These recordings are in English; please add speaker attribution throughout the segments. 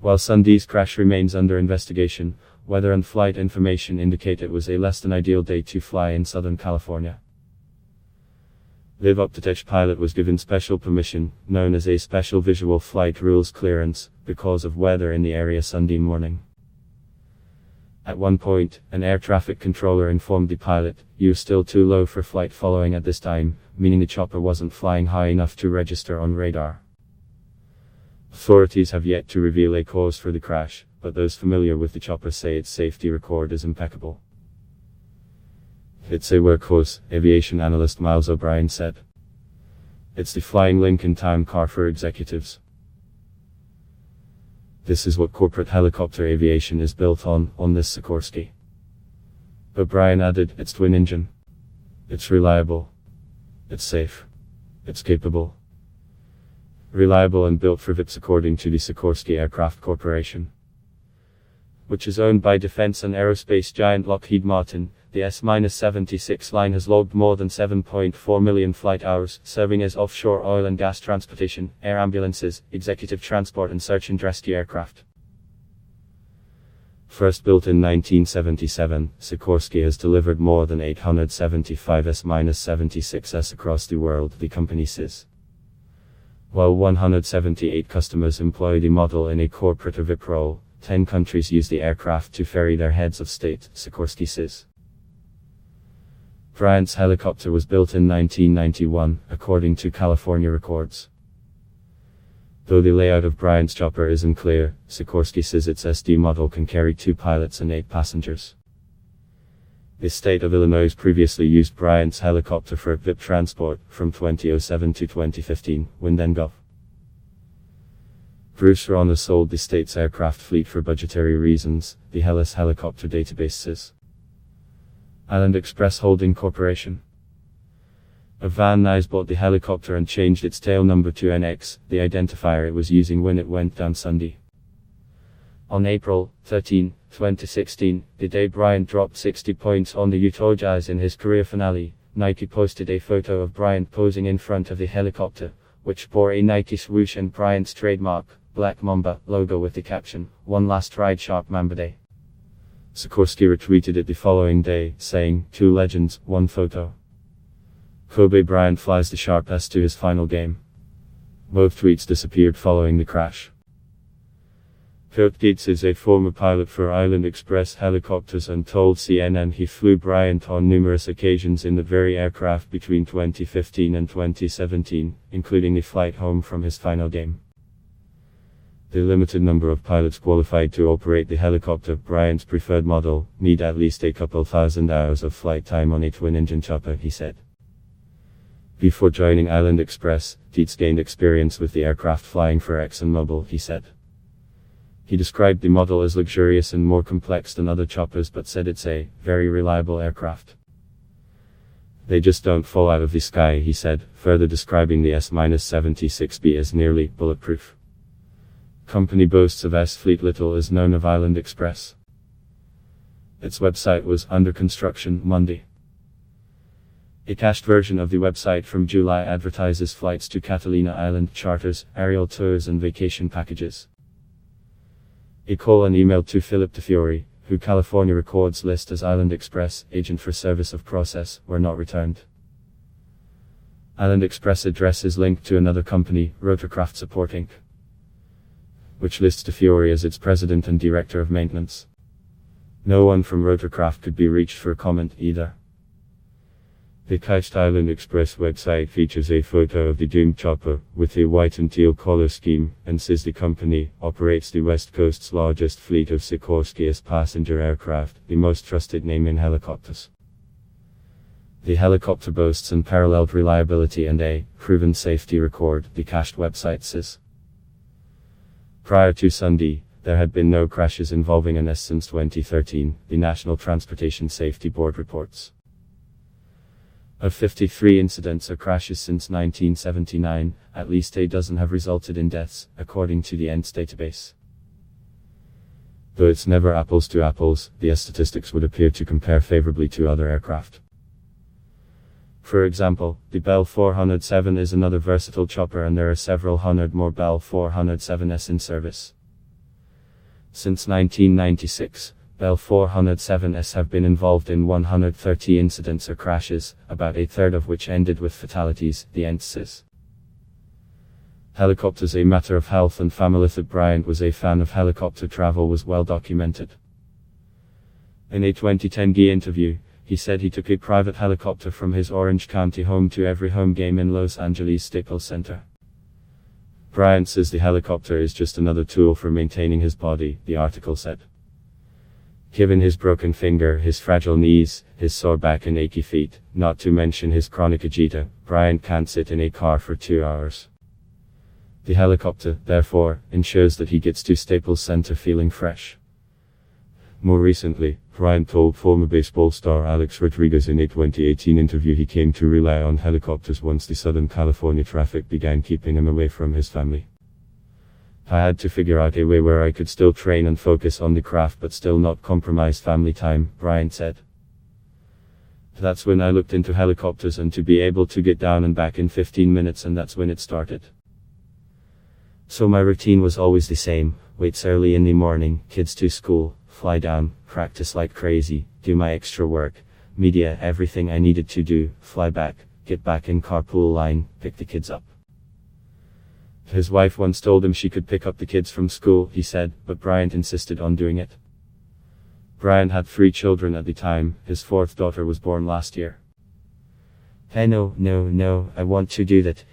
Speaker 1: While Sunday's crash remains under investigation, weather and flight information indicate it was a less than ideal day to fly in Southern California. Live Updatech pilot was given special permission, known as a Special Visual Flight Rules Clearance, because of weather in the area Sunday morning. At one point, an air traffic controller informed the pilot, "You're still too low for flight following at this time," meaning the chopper wasn't flying high enough to register on radar. Authorities have yet to reveal a cause for the crash, but those familiar with the chopper say its safety record is impeccable. "It's a workhorse," aviation analyst Miles O'Brien said. "It's the flying Lincoln time car for executives. This is what corporate helicopter aviation is built on this Sikorsky." O'Brien added, "It's twin engine. It's reliable. It's safe. It's capable. Reliable and built for VIPs according to the Sikorsky Aircraft Corporation, which is owned by defense and aerospace giant Lockheed Martin. The S-76 line has logged more than 7.4 million flight hours, serving as offshore oil and gas transportation, air ambulances, executive transport and search and rescue aircraft. First built in 1977, Sikorsky has delivered more than 875 S-76s across the world, the company says. While 178 customers employ the model in a corporate or VIP role, 10 countries use the aircraft to ferry their heads of state, Sikorsky says. Bryant's helicopter was built in 1991, according to California records. Though the layout of Bryant's chopper isn't clear, Sikorsky says its SD model can carry 2 pilots and 8 passengers. The state of Illinois previously used Bryant's helicopter for VIP transport, from 2007 to 2015, when then Gov. Bruce Rauner sold the state's aircraft fleet for budgetary reasons, the Hellas helicopter database says. Island Express Holding Corporation. A Van Nuys bought the helicopter and changed its tail number to NX, the identifier it was using when it went down Sunday. On April 13, 2016, the day Bryant dropped 60 points on the Utah Jazz in his career finale, Nike posted a photo of Bryant posing in front of the helicopter, which bore a Nike swoosh and Bryant's trademark, Black Mamba, logo with the caption, "One last ride, Sharp Mamba Day." Sikorsky retweeted it the following day, saying, "Two legends, one photo. Kobe Bryant flies the Sharp S to his final game." Both tweets disappeared following the crash. Kurt Dietz is a former pilot for Island Express helicopters and told CNN he flew Bryant on numerous occasions in the very aircraft between 2015 and 2017, including the flight home from his final game. The limited number of pilots qualified to operate the helicopter, Bryant's preferred model, need at least a couple thousand hours of flight time on a twin-engine chopper, he said. Before joining Island Express, Dietz gained experience with the aircraft flying for ExxonMobil, he said. He described the model as luxurious and more complex than other choppers but said it's a very reliable aircraft. "They just don't fall out of the sky," he said, further describing the S-76B as nearly bulletproof. Company boasts of S-Fleet. Little is known of Island Express. Its website was under construction Monday. A cached version of the website from July advertises flights to Catalina Island, charters, aerial tours and vacation packages. A call and email to Philip DeFiore, who California records list as Island Express agent for service of process, were not returned. Island Express address is linked to another company, Rotorcraft Support Inc., which lists DeFiore as its president and director of maintenance. No one from Rotorcraft could be reached for comment either. The cached Island Express website features a photo of the doomed chopper, with a white and teal color scheme, and says the company operates the West Coast's largest fleet of Sikorsky S passenger aircraft, the most trusted name in helicopters. The helicopter boasts unparalleled reliability and a proven safety record, the cached website says. Prior to Sunday, there had been no crashes involving an S since 2013, the National Transportation Safety Board reports. Of 53 incidents or crashes since 1979, at least a dozen have resulted in deaths, according to the ENTS database. Though it's never apples to apples, the statistics would appear to compare favorably to other aircraft. For example, the Bell 407 is another versatile chopper and there are several hundred more Bell 407s in service. Since 1996, Bell 407s have been involved in 130 incidents or crashes, about a third of which ended with fatalities, the ent says. Helicopters. A matter of health and family. That Bryant was a fan of helicopter travel was well documented. In a 2010 interview, he said he took a private helicopter from his Orange County home to every home game in Los Angeles Staples Center. Bryant says the helicopter is just another tool for maintaining his body, the article said. Given his broken finger, his fragile knees, his sore back and achy feet, not to mention his chronic agita, Bryant can't sit in a car for 2 hours. The helicopter, therefore, ensures that he gets to Staples Center feeling fresh. More recently, Bryant told former baseball star Alex Rodriguez in a 2018 interview he came to rely on helicopters once the Southern California traffic began keeping him away from his family. I had to figure out a way where I could still train and focus on the craft but still not compromise family time, Bryant said. That's when I looked into helicopters and to be able to get down and back in 15 minutes, and that's when it started. So my routine was always the same: waits early in the morning, kids to school, fly down, practice like crazy, do my extra work, media, everything I needed to do, fly back, get back in carpool line, pick the kids up. His wife once told him she could pick up the kids from school, he said, but Bryant insisted on doing it. Bryant had 3 children at the time. His 4th daughter was born last year. Hey, no, I want to do that,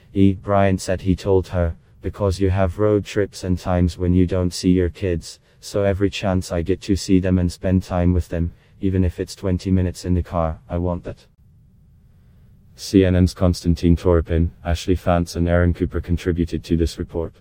Speaker 1: Bryant said he told her, because you have road trips and times when you don't see your kids, so every chance I get to see them and spend time with them, even if it's 20 minutes in the car, I want that. CNN's Konstantin Toropin, Ashley Fantz and Aaron Cooper contributed to this report.